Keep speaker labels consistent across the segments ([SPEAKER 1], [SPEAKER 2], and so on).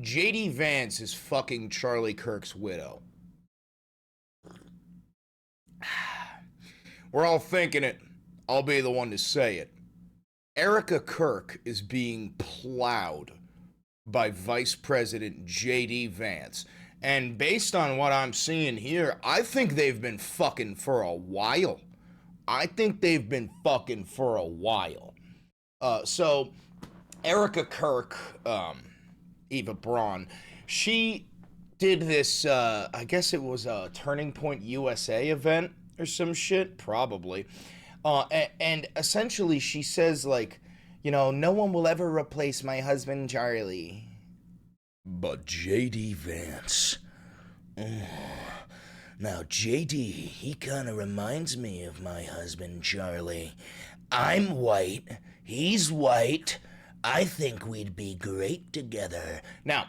[SPEAKER 1] JD Vance is fucking Charlie Kirk's widow. We're all thinking it. I'll be the one to say it. Erica Kirk is being plowed by Vice President JD Vance. And based on what I'm seeing here, I think they've been fucking for a while. I think they've been fucking for a while. So Erica Kirk, Eva Braun, she did this, I guess it was a Turning Point USA event or some shit, probably. And essentially she says, like, no one will ever replace my husband, Charlie. But J.D. Vance. Now, J.D., he kind of reminds me of my husband, Charlie. I'm white. He's white. I think we'd be great together. Now,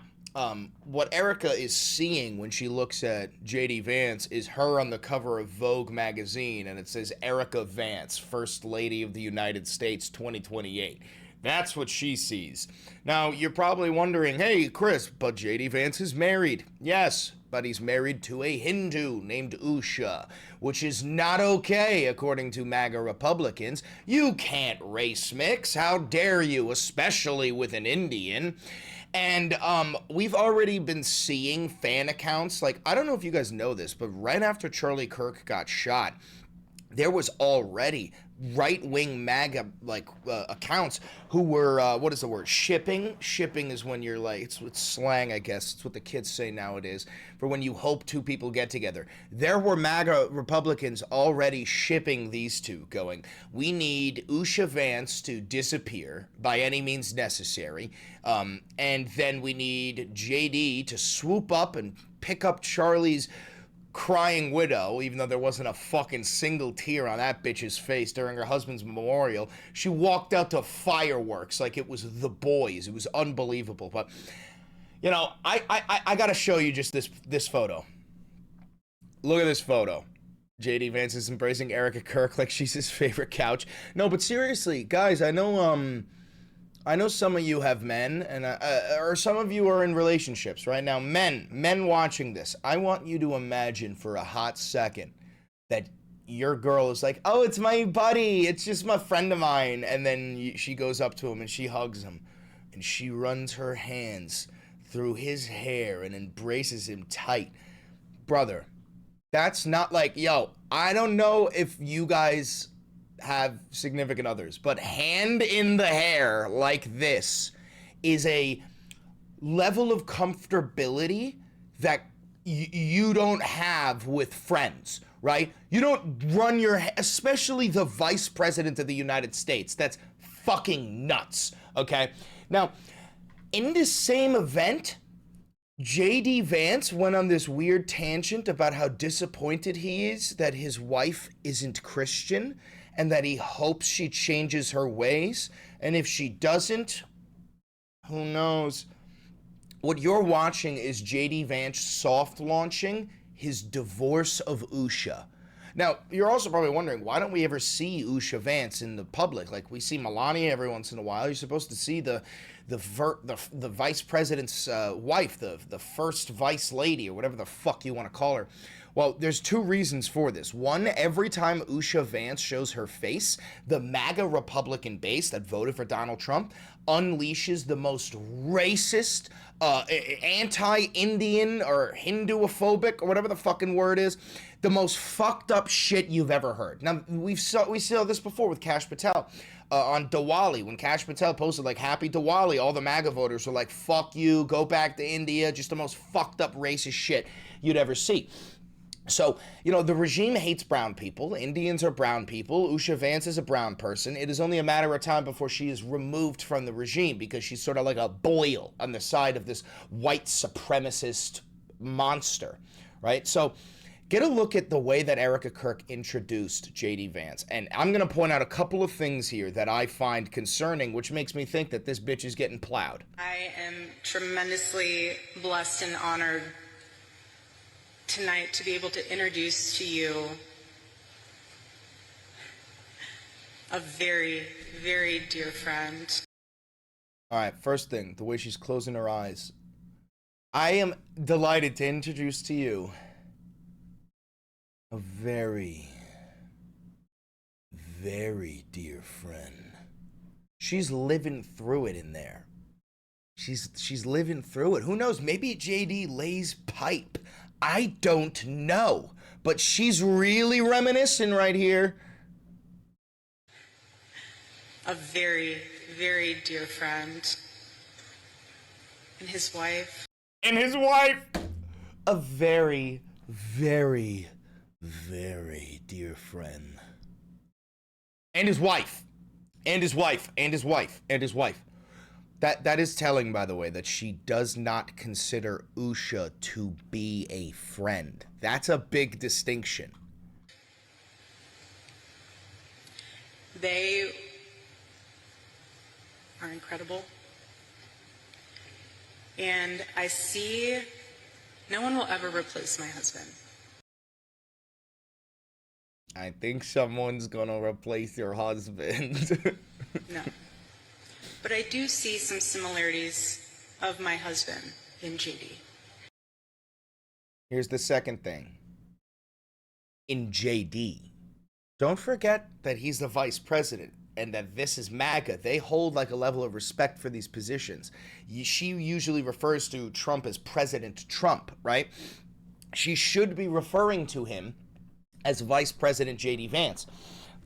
[SPEAKER 1] what Erica is seeing when she looks at JD Vance is her on the cover of Vogue magazine, and it says Erica Vance, First Lady of the United States 2028. That's what she sees. Now, you're probably wondering, hey, Chris, but JD Vance is married. Yes, but he's married to a Hindu named Usha, which is not okay, according to MAGA Republicans. You can't race mix. How dare you, especially with an Indian. And we've already been seeing fan accounts. Like, I don't know if you guys know this, but right after Charlie Kirk got shot, there was already right-wing MAGA accounts who were what is the word, shipping is when you're like, it's slang, I guess, it's what the kids say nowadays, for when you hope two people get together. There were MAGA Republicans already shipping these two, going, we need Usha Vance to disappear by any means necessary, and then we need JD to swoop up and pick up Charlie's crying widow, even though there wasn't a fucking single tear on that bitch's face during her husband's memorial. She walked out to fireworks like it was The Boys. It was unbelievable. But, I gotta show you just this photo. Look at this photo. JD Vance is embracing Erica Kirk like she's his favorite couch. No, but seriously, guys, I know some of you have men, and or some of you are in relationships right now. Men watching this, I want you to imagine for a hot second that your girl is like, oh, it's my buddy, it's just my friend of mine, and then she goes up to him and she hugs him, and she runs her hands through his hair and embraces him tight. Brother, that's not like, yo, I don't know if you guys have significant others, but hand in the hair like this is a level of comfortability that you don't have with friends, right? You don't run your, especially the Vice President of the United States. That's fucking nuts, okay? Now, in this same event, JD Vance went on this weird tangent about how disappointed he is that his wife isn't Christian, and that he hopes she changes her ways. And if she doesn't, who knows? What you're watching is JD Vance soft launching his divorce of Usha. Now, you're also probably wondering, why don't we ever see Usha Vance in the public? Like, we see Melania every once in a while. You're supposed to see the vice president's wife, the first vice lady, or whatever the fuck you want to call her. Well, there's two reasons for this. One, every time Usha Vance shows her face, the MAGA Republican base that voted for Donald Trump unleashes the most racist, anti-Indian or Hinduophobic, or whatever the fucking word is, the most fucked up shit you've ever heard. Now, we saw this before with Kash Patel. On Diwali, when Kash Patel posted like Happy Diwali, all the MAGA voters were like, fuck you, go back to India, just the most fucked up racist shit you'd ever see. So, the regime hates brown people. Indians are brown people. Usha Vance is a brown person. It is only a matter of time before she is removed from the regime because she's sort of like a boil on the side of this white supremacist monster, right? So, get a look at the way that Erica Kirk introduced JD Vance. And I'm going to point out a couple of things here that I find concerning, which makes me think that this bitch is getting plowed.
[SPEAKER 2] I am tremendously blessed and honored tonight to be able to introduce to you a very, very dear friend.
[SPEAKER 1] All right, first thing, the way she's closing her eyes. I am delighted to introduce to you a very, very dear friend. She's living through it in there. She's living through it. Who knows? Maybe JD lays pipe. I don't know. But she's really reminiscing right here.
[SPEAKER 2] A very, very dear friend. And his wife.
[SPEAKER 1] And his wife. A very, very, very dear friend. And his wife. And his wife. And his wife. And his wife. That is telling, by the way, that she does not consider Usha to be a friend. That's a big distinction.
[SPEAKER 2] They are incredible. And I see no one will ever replace my husband.
[SPEAKER 1] I think someone's gonna replace your husband.
[SPEAKER 2] No. But I do see some similarities of my husband in JD.
[SPEAKER 1] Here's the second thing. In JD, don't forget that he's the vice president and that this is MAGA. They hold like a level of respect for these positions. She usually refers to Trump as President Trump, right? She should be referring to him as Vice President JD Vance.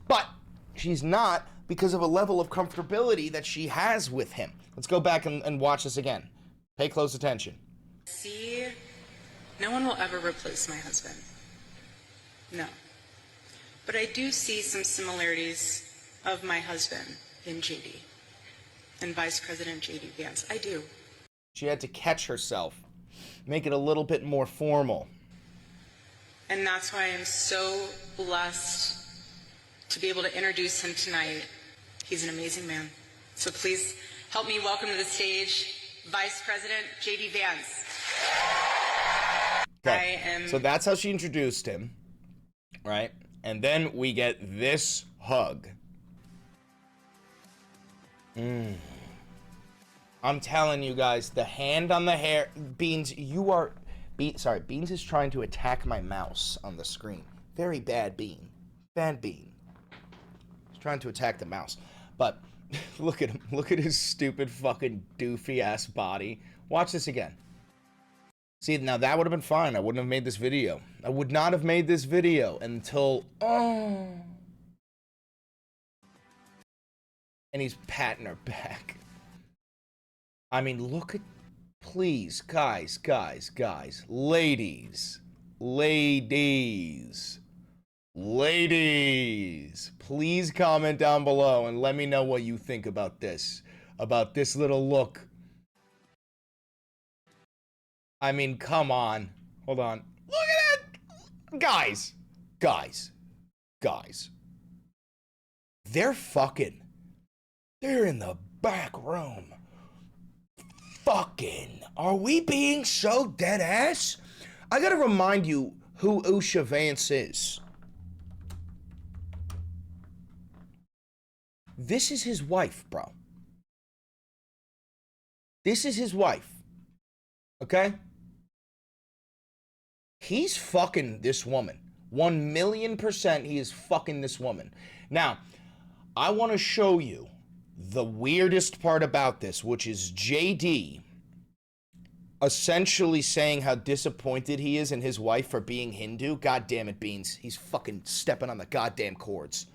[SPEAKER 1] But she's not, because of a level of comfortability that she has with him. Let's go back and watch this again. Pay close attention.
[SPEAKER 2] See, no one will ever replace my husband. No. But I do see some similarities of my husband in JD and Vice President JD Vance. I do.
[SPEAKER 1] She had to catch herself, make it a little bit more formal.
[SPEAKER 2] And that's why I'm so blessed to be able to introduce him tonight. He's an amazing man. So please help me welcome to the stage Vice President JD Vance.
[SPEAKER 1] Okay. So that's how she introduced him, right? And then we get this hug. I'm telling you guys, the hand on the hair, Beans, you are, sorry, Beans is trying to attack my mouse on the screen. Very bad Bean. Bad Bean. He's trying to attack the mouse. But look at him. Look at his stupid fucking doofy ass body. Watch this again. See, now that would have been fine. I wouldn't have made this video. I would not have made this video until, oh. And he's patting her back. I mean, look at, please, guys, ladies, please comment down below and let me know what you think about this little look. I mean, come on. Hold on. Look at it! Guys. They're fucking. They're in the back room. Fucking. Are we being so dead ass? I gotta remind you who Usha Vance is. This is his wife, bro. This is his wife. Okay? He's fucking this woman. 1,000,000% he is fucking this woman. Now, I want to show you the weirdest part about this, which is JD essentially saying how disappointed he is in his wife for being Hindu. God damn it, Beans. He's fucking stepping on the goddamn cords.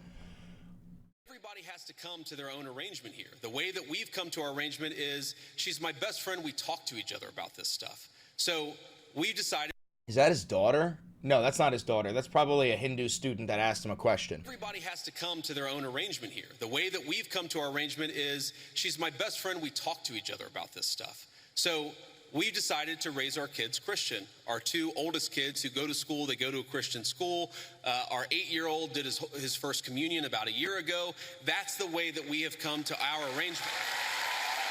[SPEAKER 3] Everybody has to come to their own arrangement here. The way that we've come to our arrangement is she's my best friend. We talk to each other about this stuff. So we've decided.
[SPEAKER 1] Is that his daughter? No, that's not his daughter. That's probably a Hindu student that asked him a question.
[SPEAKER 3] Everybody has to come to their own arrangement here. The way that we've come to our arrangement is she's my best friend. We talk to each other about this stuff. So we've decided to raise our kids Christian. Our two oldest kids who go to school, they go to a Christian school. Our 8-year-old did his first communion about a year ago. That's the way that we have come to our arrangement.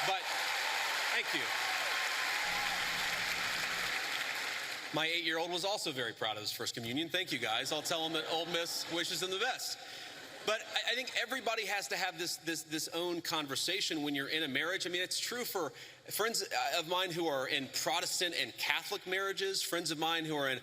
[SPEAKER 3] But thank you. My 8-year-old was also very proud of his first communion. Thank you, guys. I'll tell him that Ole Miss wishes him the best. But I think everybody has to have this own conversation when you're in a marriage. I mean, it's true for friends of mine who are in Protestant and Catholic marriages, friends of mine who are in,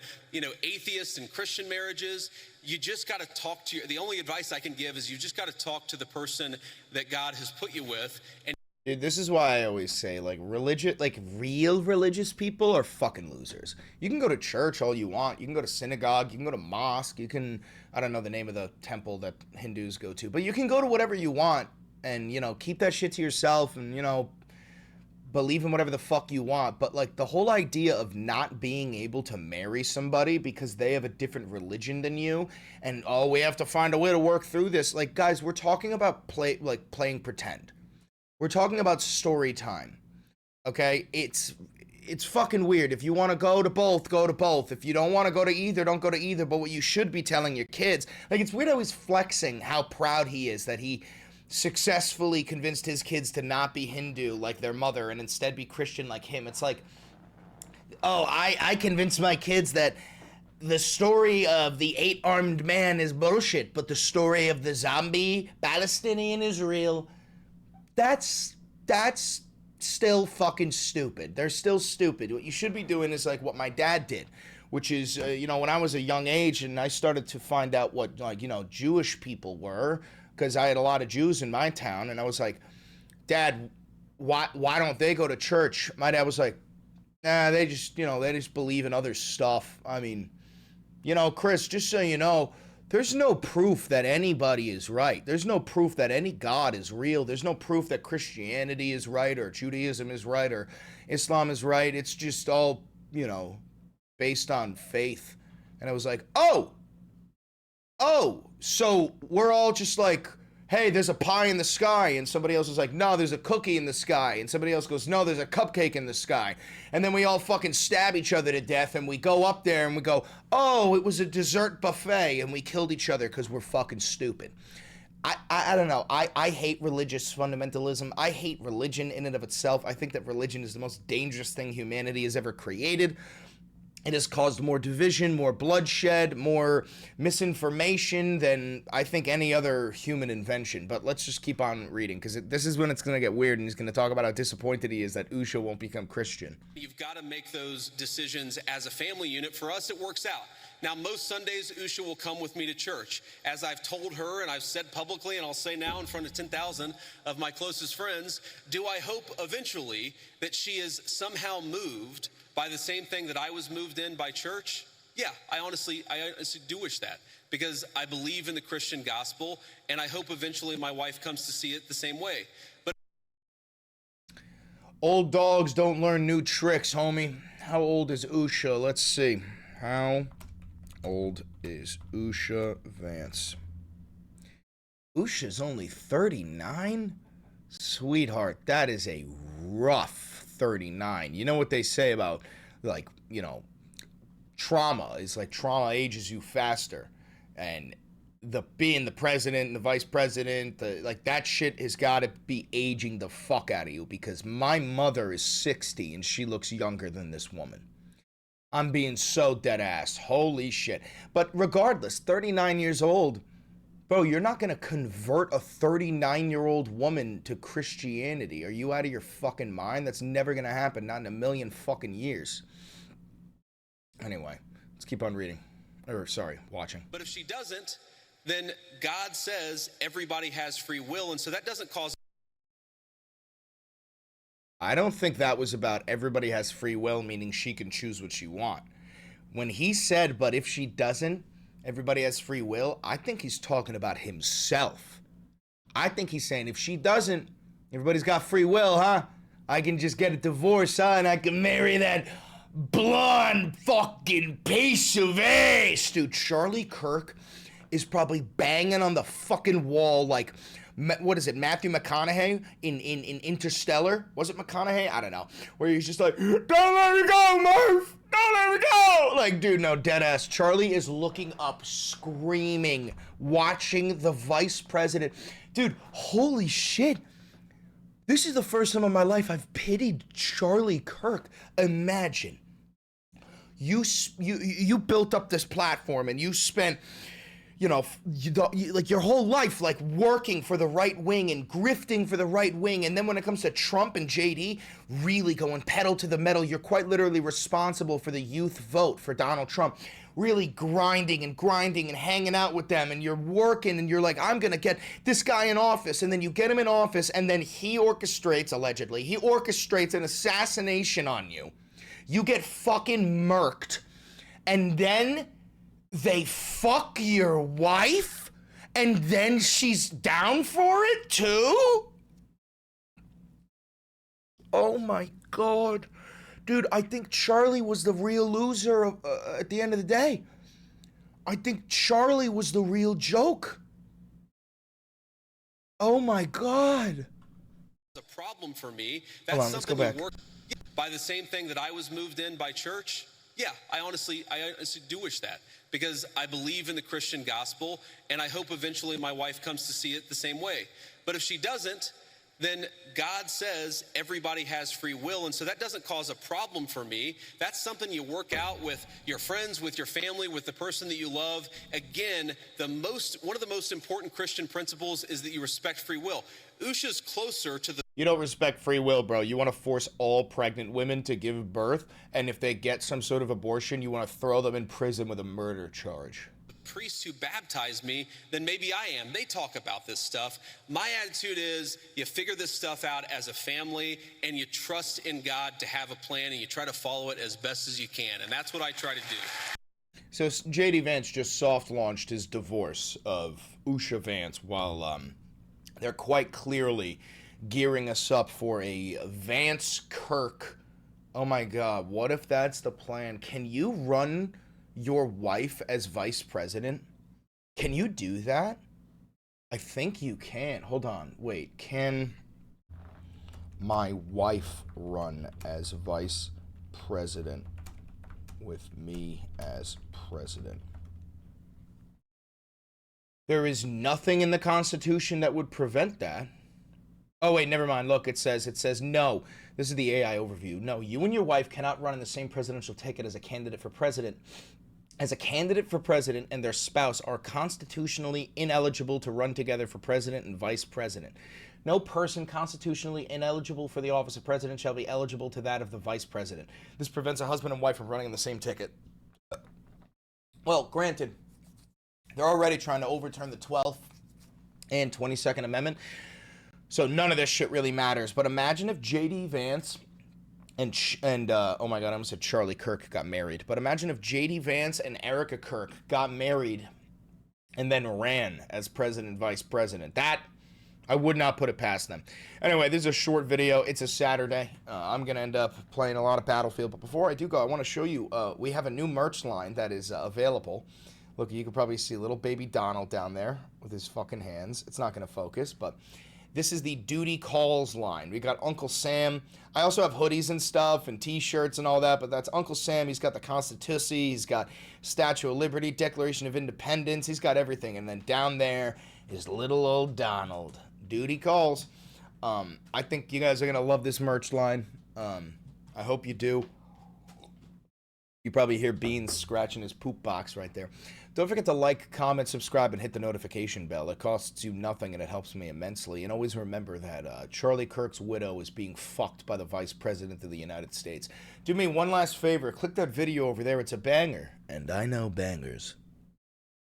[SPEAKER 3] atheist and Christian marriages. You just got to talk to the only advice I can give is you just got to talk to the person that God has put you with. And
[SPEAKER 1] dude, this is why I always say, like, real religious people are fucking losers. You can go to church all you want. You can go to synagogue. You can go to mosque. You can, I don't know the name of the temple that Hindus go to, but you can go to whatever you want and, keep that shit to yourself and, believe in whatever the fuck you want. But, like, the whole idea of not being able to marry somebody because they have a different religion than you and, oh, we have to find a way to work through this. Like, guys, we're talking about playing pretend. We're talking about story time, okay? It's fucking weird. If you want to go to both, go to both. If you don't want to go to either, don't go to either. But what you should be telling your kids, like, it's weird how he's flexing how proud he is that he successfully convinced his kids to not be Hindu like their mother and instead be Christian like him. It's like, oh, I convinced my kids that the story of the 8-armed man is bullshit, but the story of the zombie Palestinian is real. That's still fucking stupid. They're still stupid. What you should be doing is like what my dad did, which is, when I was a young age and I started to find out what, Jewish people were, because I had a lot of Jews in my town, and I was like, Dad, why don't they go to church? My dad was like, nah, they just believe in other stuff. I mean, Chris, just so you know, there's no proof that anybody is right. There's no proof that any God is real. There's no proof that Christianity is right or Judaism is right or Islam is right. It's just all, based on faith. And I was like, oh, so we're all just like, hey, there's a pie in the sky. And somebody else is like, no, there's a cookie in the sky. And somebody else goes, no, there's a cupcake in the sky. And then we all fucking stab each other to death. And we go up there and we go, oh, it was a dessert buffet. And we killed each other because we're fucking stupid. I don't know. I hate religious fundamentalism. I hate religion in and of itself. I think that religion is the most dangerous thing humanity has ever created. It has caused more division, more bloodshed, more misinformation than I think any other human invention. But let's just keep on reading, because this is when it's going to get weird, and he's going to talk about how disappointed he is that Usha won't become Christian.
[SPEAKER 3] You've got to make those decisions as a family unit. For us, it works out. Now, most Sundays, Usha will come with me to church. As I've told her, and I've said publicly, and I'll say now in front of 10,000 of my closest friends, do I hope eventually that she is somehow moved by the same thing that I was moved in by church? Yeah, I honestly do wish that, because I believe in the Christian gospel, and I hope eventually my wife comes to see it the same way. But
[SPEAKER 1] old dogs don't learn new tricks, homie. How old is Usha? Let's see. How old is Usha Vance? Usha's only 39? Sweetheart, that is a rough 39. You know what they say about, like, trauma is like trauma ages you faster, and being the president and the vice president, like, that shit has got to be aging the fuck out of you, because my mother is 60 and she looks younger than this woman. I'm being so dead ass. Holy shit. But regardless, 39 years old, bro, you're not going to convert a 39-year-old woman to Christianity. Are you out of your fucking mind? That's never going to happen. Not in a million fucking years. Anyway, let's keep on reading. Watching.
[SPEAKER 3] But if she doesn't, then God says everybody has free will, and so that doesn't cause...
[SPEAKER 1] I don't think that was about everybody has free will, meaning she can choose what she wants. When he said, but if she doesn't, everybody has free will, I think he's talking about himself. I think he's saying, if she doesn't, everybody's got free will, huh? I can just get a divorce, huh? And I can marry that blonde fucking piece of ass. Dude, Charlie Kirk is probably banging on the fucking wall like, what is it, Matthew McConaughey in Interstellar? Was it McConaughey? I don't know. Where he's just like, don't let me go, Murph! Don't let me go! Like, dude, no, deadass. Charlie is looking up, screaming, watching the vice president. Dude, holy shit. This is the first time in my life I've pitied Charlie Kirk. Imagine. You built up this platform and you spent you know, like your whole life, like working for the right wing and grifting for the right wing. And then when it comes to Trump and JD, really going pedal to the metal, you're quite literally responsible for the youth vote for Donald Trump. Really grinding and hanging out with them. And you're working and you're like, I'm going to get this guy in office. And then you get him in office and then he orchestrates, allegedly, he orchestrates an assassination on you. You get fucking murked. And then they fuck your wife, and then she's down for it too? Oh my God. Dude, I think Charlie was the real loser at the end of the day. I think Charlie was the real joke. Oh my God.
[SPEAKER 3] A problem for me.
[SPEAKER 1] Hold on, let's go back.
[SPEAKER 3] By the same thing that I was moved in by church. Yeah, I honestly do wish that, because I believe in the Christian gospel, and I hope eventually my wife comes to see it the same way. But if she doesn't, then God says everybody has free will, and so that doesn't cause a problem for me. That's something you work out with your friends, with your family, with the person that you love. Again, one of the most important Christian principles is that you respect free will. Usha's closer to the...
[SPEAKER 1] You don't respect free will, bro. You want to force all pregnant women to give birth, and if they get some sort of abortion, you want to throw them in prison with a murder charge.
[SPEAKER 3] Priests who baptized me, then maybe I am. They talk about this stuff. My attitude is you figure this stuff out as a family, and you trust in God to have a plan, and you try to follow it as best as you can, and that's what I try to do.
[SPEAKER 1] So J.D. Vance just soft-launched his divorce of Usha Vance while they're quite clearly gearing us up for a Vance Kirk. Oh my God, what if that's the plan? Can you run your wife as vice president? Can you do that? I think you can. Hold on, wait. Can my wife run as vice president with me as president? There is nothing in the Constitution that would prevent that. Oh, wait, never mind. Look, it says no. This is the AI overview. No, you and your wife cannot run in the same presidential ticket as a candidate for president. As a candidate for president and their spouse are constitutionally ineligible to run together for president and vice president. No person constitutionally ineligible for the office of president shall be eligible to that of the vice president. This prevents a husband and wife from running in the same ticket. Well, granted, they're already trying to overturn the 12th and 22nd Amendment, so none of this shit really matters. But imagine if J.D. Vance and oh my God, I almost said Charlie Kirk got married. But imagine if J.D. Vance and Erica Kirk got married and then ran as president and vice president. That, I would not put it past them. Anyway, this is a short video. It's a Saturday. I'm going to end up playing a lot of Battlefield. But before I do go, I want to show you, we have a new merch line that is available. Look, you can probably see little baby Donald down there with his fucking hands. It's not going to focus, but this is the Duty Calls line. We got Uncle Sam. I also have hoodies and stuff and t-shirts and all that, but that's Uncle Sam. He's got the Constitution. He's got Statue of Liberty, Declaration of Independence. He's got everything. And then down there is little old Donald. Duty Calls. I think you guys are going to love this merch line. I hope you do. You probably hear Beans scratching his poop box right there. Don't forget to like, comment, subscribe, and hit the notification bell. It costs you nothing, and it helps me immensely. And always remember that Charlie Kirk's widow is being fucked by the Vice President of the United States. Do me one last favor. Click that video over there. It's a banger. And I know bangers.